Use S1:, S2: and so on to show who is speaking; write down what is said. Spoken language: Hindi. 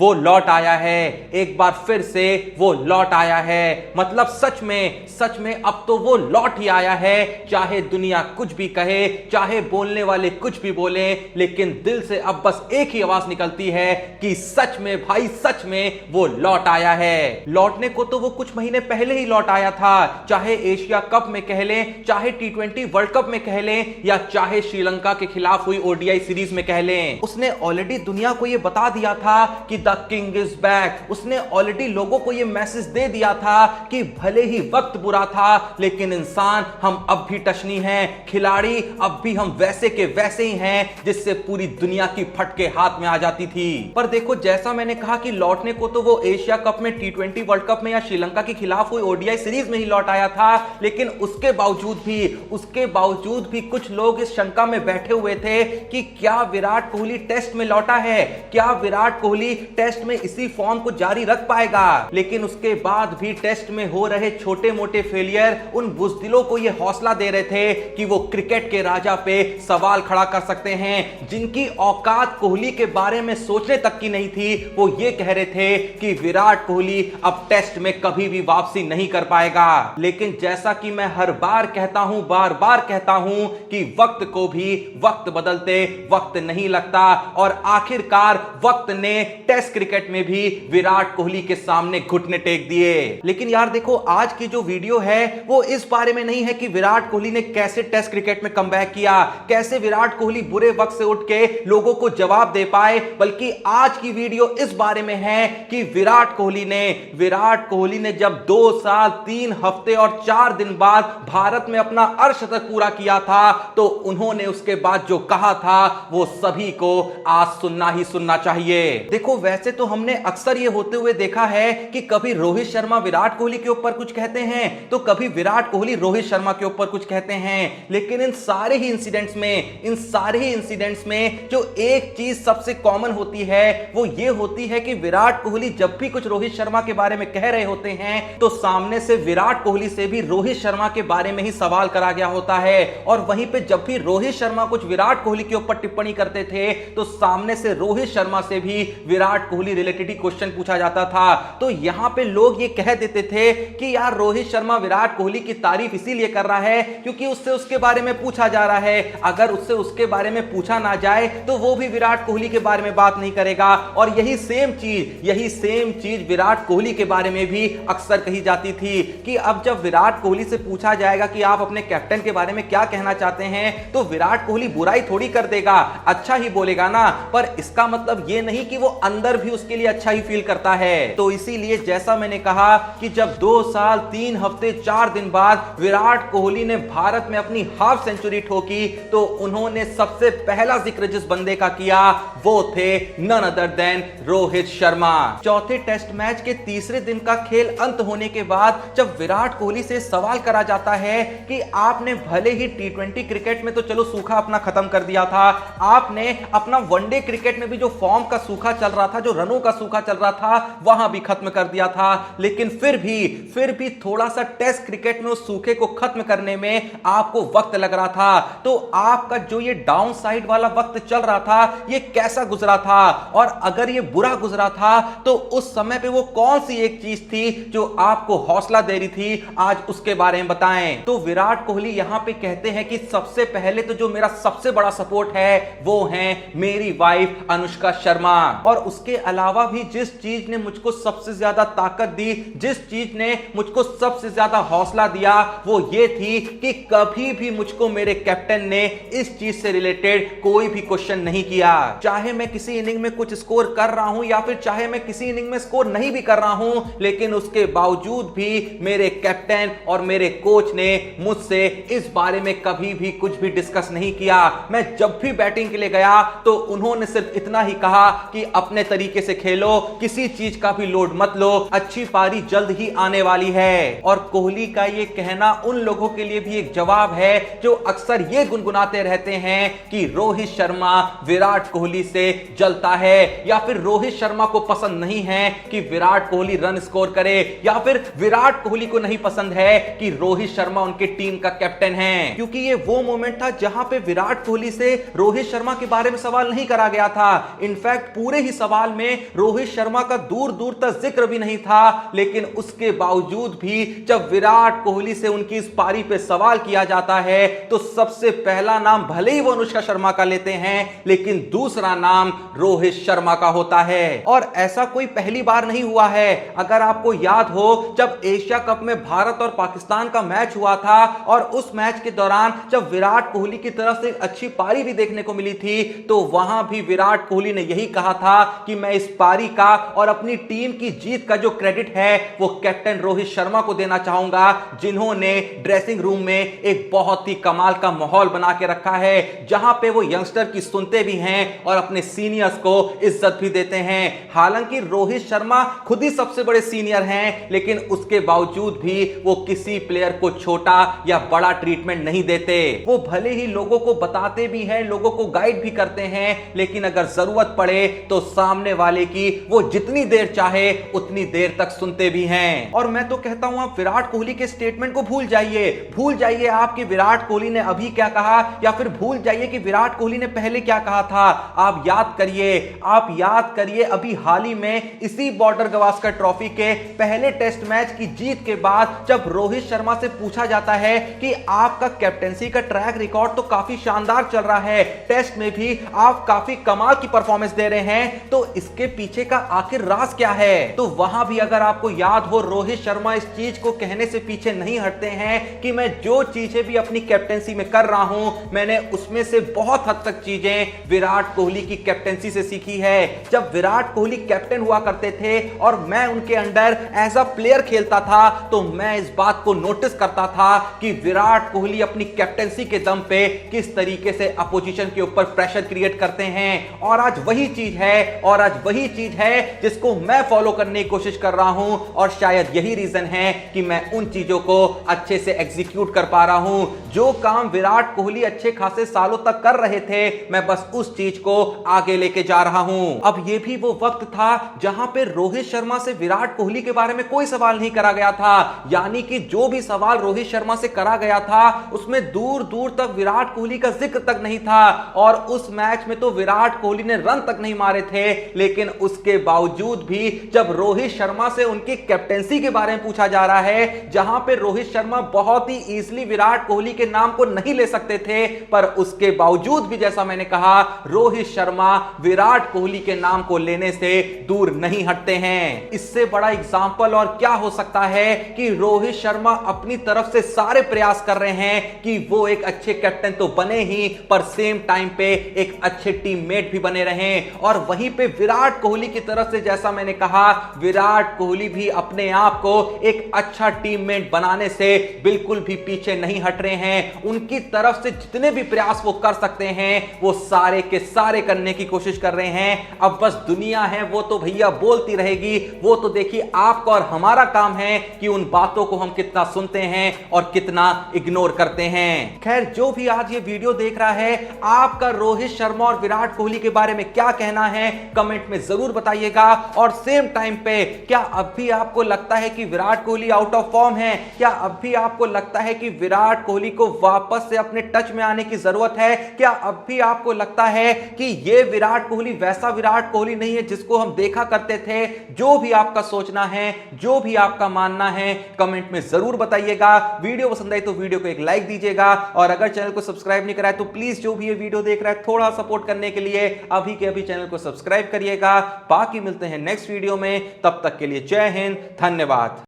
S1: वो लौट आया है, एक बार फिर से वो लौट आया है। मतलब सच में अब तो वो लौट ही आया है। चाहे दुनिया कुछ भी कहे, चाहे बोलने वाले कुछ भी बोले, लेकिन दिल से अब बस एक ही आवाज निकलती है कि सच में भाई, सच में वो लौट आया है। लौटने को तो वो कुछ महीने पहले ही लौट आया था, चाहे एशिया कप में कह लें, चाहे T20 वर्ल्ड कप में कह लें, या चाहे श्रीलंका के खिलाफ हुई ODI सीरीज में कह लें। उसने ऑलरेडी दुनिया को यह बता दिया था कि द किंग इज बैक। उसने ऑलरेडी लोगों को यह मैसेज दे दिया था कि भले ही वक्त बुरा था, लेकिन इंसान हम अब भी टचनी हैं, खिलाड़ी अब भी हम वैसे के वैसे ही हैं जिससे पूरी दुनिया की फटके हाथ में आ जाती थी। पर देखो, जैसा मैंने कहा कि लौटने को तो वो एशिया कप में, T20 वर्ल्ड कप में या श्रीलंका के खिलाफ हुई ODI सीरीज में ही लौट आया था, लेकिन उसके बावजूद भी कुछ लोग इस शंका में बैठे हुए थे कि क्या विराट कोहली टेस्ट में लौटा है, क्या विराट कोहली टेस्ट में इसी फॉर्म को जारी रख पाएगा। लेकिन उसके बाद भी टेस्ट में हो रहे छोटे मोटे फेलियर उन बुज़दिलों को यह हौसला दे रहे थे कि वो क्रिकेट के राजा पे सवाल खड़ा कर सकते हैं। जिनकी औकात कोहली के बारे में सोचने तक की नहीं थी, वो ये कह रहे थे कि विराट कोहली अब टेस्ट में कभी भी वापसी नहीं कर पाएगा। लेकिन जैसा कि मैं हर बार कहता हूं, बार बार कहता हूं कि वक्त को भी वक्त बदलते वक्त नहीं लगता, और आखिरकार वक्त ने टेस्ट क्रिकेट में भी विराट कोहली के सामने घुटने टेक दिए। लेकिन यार देखो, आज की जो वीडियो है वो इस बारे में नहीं है कि विराट कोहली ने कैसे टेस्ट क्रिकेट में कमबैक किया, कैसे विराट कोहली बुरे वक्त से उठ के लोगों को जवाब दे पाए, बल्कि आज की वीडियो इस बारे में है कि विराट कोहली ने जब 2 साल 3 हफ्ते और 4 दिन बाद भारत में अपना अर्धशतक पूरा किया था, तो उन्होंने उसके बाद जो कहा था वो सभी को आज सुनना ही सुनना चाहिए। देखो, वैसे तो हमने अक्सर ये होते हुए देखा है कि कभी रोहित शर्मा विराट कोहली के ऊपर कुछ कहते हैं, तो कभी विराट कोहली रोहित शर्मा के ऊपर कुछ कहते हैं। लेकिन इन सारे ही इंसिडेंट्स में जो एक चीज सबसे कॉमन होती है वो ये होती है कि विराट कोहली जब भी कुछ रोहित शर्मा के बारे में कह रहे होते हैं, तो सामने से विराट कोहली से भी रोहित शर्मा के बारे में ही सवाल करा गया होता है। और वहीं पे जब भी रोहित शर्मा कुछ विराट कोहली के ऊपर टिप्पणी करते थे, तो सामने से रोहित शर्मा से भी विराट कोहली रिलेटेड ही क्वेश्चन पूछा जाता था। तो यहां पे लोग ये कह देते थे कि यार रोहित शर्मा विराट कोहली की तारीफ इसीलिए कर रहा है क्योंकि उससे उसके बारे में पूछा जा रहा है, अगर उससे उसके बारे में पूछा ना जाए तो वो भी विराट कोहली के बारे में बात नहीं करेगा। और यही सेम चीज विराट कोहली के बारे में भी अक्सर कही जाती थी कि अब जब विराट कोहली से पूछा जाएगा कि आप अपने कैप्टन के बारे में क्या कहना चाहते हैं, तो विराट कोहली बुराई थोड़ी कर देगा, अच्छा ही बोलेगा ना। पर इसका मतलब ये नहीं कि वो अंदर भी उसके लिए अच्छा ही फील करता है। तो इसीलिए जैसा मैंने कहा कि जब 2 साल 3 हफ्ते 4 दिन बाद विराट कोहली ने भारत में अपनी हाफ सेंचुरी ठोकी, तो उन्होंने सबसे पहला जिक्र जिस बंदे का किया वो थे none other than Rohit Sharma. चौथे टेस्ट मैच के तीसरे दिन का खेल अंत होने के बाद जब विराट कोहली से सवाल करा जाता है कि आपने भले ही T20 क्रिकेट में तो चलो सूखा अपना खत्म कर दिया था, आपने अपना वनडे क्रिकेट में भी जो फॉर्म का सूखा चल रहा था, जो रनों का सूखा चल रहा था, वहां भी खत्म कर दिया था, लेकिन फिर भी थोड़ा सा टेस्ट क्रिकेट में उस सूखे को खत्म करने में आपको वक्त लग रहा था। तो आपका जो ये डाउन साइड वाला वक्त चल रहा था, ये कैसा गुजरा था, और अगर ये बुरा गुजरा था तो उस समय पे वो कौन सी एक चीज थी जो आपको हौसला दे रही थी, आज उसके बारे में बताएं। तो विराट कोहली यहां पे कहते हैं कि सबसे पहले तो जो मेरा सबसे बड़ा सपोर्ट है वो है मेरी वाइफ अनुष्का शर्मा, और उसके अलावा भी जिस चीज ने मुझको सबसे ज्यादा ताकत दी, जिस चीज ने मुझको सबसे ज्यादा हौसला दिया, वो ये थी कि कभी भी मुझको मेरे कैप्टन ने इस चीज से रिलेटेड कोई भी क्वेश्चन नहीं किया। चाहे मैं किसी इनिंग में कुछ स्कोर कर रहा हूं या फिर चाहे मैं किसी इनिंग में स्कोर नहीं भी कर रहा हूं, लेकिन उसके बावजूद भी मेरे कैप्टन और मेरे कोच ने मुझसे इस बारे में कभी भी कुछ भी डिस्कस नहीं किया। मैं जब भी बैटिंग के लिए गया तो उन्होंने सिर्फ इतना ही कहा कि अपने तरीके से खेलो, किसी चीज का भी लोड मत लो, अच्छी पारी जल्द ही आने वाली है। और कोहली का ये कहना उन लोगों के लिए भी एक जवाब है जो अक्सर ये गुनगुनाते रहते हैं कि रोहित शर्मा विराट कोहली से जलता है, या फिर रोहित शर्मा को पसंद नहीं है कि विराट कोहली रन स्कोर करे, या फिर विराट कोहली को नहीं पसंद है कि रोहित शर्मा उनके टीम का कैप्टन है। क्योंकि ये वो मोमेंट था जहां पे विराट कोहली से रोहित शर्मा के बारे में सवाल नहीं करा गया था, इनफैक्ट पूरे ही सवाल साल में रोहित शर्मा का दूर दूर तक जिक्र भी नहीं था, लेकिन उसके बावजूद भी जब विराट कोहली से उनकी इस पारी पे सवाल किया जाता है तो सबसे पहला नाम भले ही वो अनुष्का शर्मा का लेते हैं, लेकिन दूसरा नाम रोहित शर्मा का होता है। और ऐसा कोई पहली बार नहीं हुआ है। अगर आपको याद हो, जब एशिया कप में भारत और पाकिस्तान का मैच हुआ था और उस मैच के दौरान जब विराट कोहली की तरफ से अच्छी पारी भी देखने को मिली थी, तो वहां भी विराट कोहली ने यही कहा था कि मैं इस पारी का और अपनी टीम की जीत का जो क्रेडिट है वो कैप्टन रोहित शर्मा को देना चाहूंगा, जिन्होंने ड्रेसिंग रूम में एक बहुत ही कमाल का माहौल बना के रखा है, जहां पे वो यंगस्टर की सुनते भी हैं और अपने सीनियर्स को इज्जत भी देते हैं। हालांकि रोहित शर्मा खुद ही सबसे बड़े सीनियर हैं, लेकिन उसके बावजूद भी वो किसी प्लेयर को छोटा या बड़ा ट्रीटमेंट नहीं देते। वो भले ही लोगों को बताते भी हैं, लोगों को गाइड भी करते हैं, लेकिन अगर जरूरत पड़े तो सामने वाले की वो जितनी देर चाहे उतनी देर तक सुनते भी हैं। और मैं तो कहता हूं आप विराट कोहली के स्टेटमेंट को भूल जाइए आप कि विराट कोहली ने अभी क्या कहा, या फिर भूल जाइए कि विराट कोहली ने पहले क्या कहा था। आप याद करिए अभी हाल ही में इसी बॉर्डर गवास्कर ट्रॉफी के पहले टेस्ट मैच की जीत के बाद जब रोहित शर्मा से पूछा जाता है कि आपका कैप्टेंसी का ट्रैक रिकॉर्ड तो काफी शानदार चल रहा है, टेस्ट में भी आप काफी कमाल की परफॉर्मेंस दे रहे हैं, तो इसके पीछे का आखिर राज क्या है। तो वहां भी अगर आपको याद हो, रोहित शर्मा इस चीज को कहने से पीछे नहीं हटते हैं कि मैं जो चीजें भी अपनी कैप्टेंसी में कर रहा हूं, मैंने उसमें से बहुत हद तक चीजें विराट कोहली की कैप्टेंसी से सीखी है। जब विराट कोहली कैप्टन हुआ करते थे और मैं उनके अंडर एज अ प्लेयर खेलता था, तो मैं इस बात को नोटिस करता था कि विराट कोहली अपनी कैप्टेंसी के दम पे किस तरीके से अपोजिशन के ऊपर प्रेशर क्रिएट करते हैं। और आज वही चीज है जिसको मैं फॉलो करने की कोशिश कर रहा हूं, और शायद यही रीजन है कि मैं उन चीजों को अच्छे से एग्जीक्यूट कर पा रहा हूं। जो काम विराट कोहली अच्छे खासे सालों तक कर रहे थे, मैं बस उस चीज को आगे लेके जा रहा हूं। अब यह भी वो वक्त था जहां पे रोहित शर्मा से विराट कोहली के बारे में कोई सवाल नहीं करा गया था, यानी कि जो भी सवाल रोहित शर्मा से करा गया था उसमें दूर दूर तक विराट कोहली का जिक्र तक नहीं था। और उस मैच में तो विराट कोहली ने रन तक नहीं मारे थे, लेकिन उसके बावजूद भी जब रोहित शर्मा से उनकी कैप्टेंसी के बारे में पूछा जा रहा है, जहां पे रोहित शर्मा बहुत ही इजीली विराट कोहली के नाम को नहीं ले सकते थे, पर उसके बावजूद भी जैसा मैंने कहा, रोहित शर्मा विराट कोहली के नाम को लेने से दूर नहीं हटते हैं। इससे बड़ा एग्जांपल और क्या हो सकता है कि रोहित शर्मा अपनी तरफ से सारे प्रयास कर रहे हैं कि वो एक अच्छे कैप्टन तो बने ही, पर सेम टाइम पे एक अच्छे टीममेट भी बने रहें। और वहीं पे विराट कोहली की तरफ से जैसा मैंने कहा, विराट कोहली भी अपने आप को एक अच्छा टीममेट बनाने से बिल्कुल भी पीछे नहीं हट रहे हैं। उनकी तरफ से जितने भी प्रयास वो कर सकते हैं, वो सारे के सारे करने की कोशिश कर रहे हैं। अब बस दुनिया है वो तो भैया बोलती रहेगी, वो तो देखिए आपका और हमारा काम है कि उन बातों को हम कितना सुनते हैं और कितना इग्नोर करते हैं। खैर, जो भी आज ये वीडियो देख रहा है, आपका रोहित शर्मा और विराट कोहली के बारे में क्या कहना है कमेंट में जरूर बताइएगा। और सेम टाइम पे क्या अब भी आपको लगता है कि Virat Kohli out of form है? क्या अब भी आपको लगता है कि विराट कोहली को वापस से अपने टच में आने की जरूरत है? क्या अब भी आपको लगता है कि ये विराट कोहली वैसा विराट कोहली नहीं है जिसको हम देखा करते थे? जो भी आपका सोचना है, जो भी आपका मानना है, कमेंट में जरूर बताइएगा। वीडियो पसंद आई तो वीडियो को एक लाइक दीजिएगा, और अगर चैनल को सब्सक्राइब नहीं करा है तो प्लीज जो भी ये वीडियो देख रहा है, थोड़ा सपोर्ट करने के लिए अभी के अभी चैनल को सब्सक्राइब करिएगा। बाकी मिलते हैं नेक्स्ट वीडियो में, तब तक के लिए जय हिंद, धन्यवाद।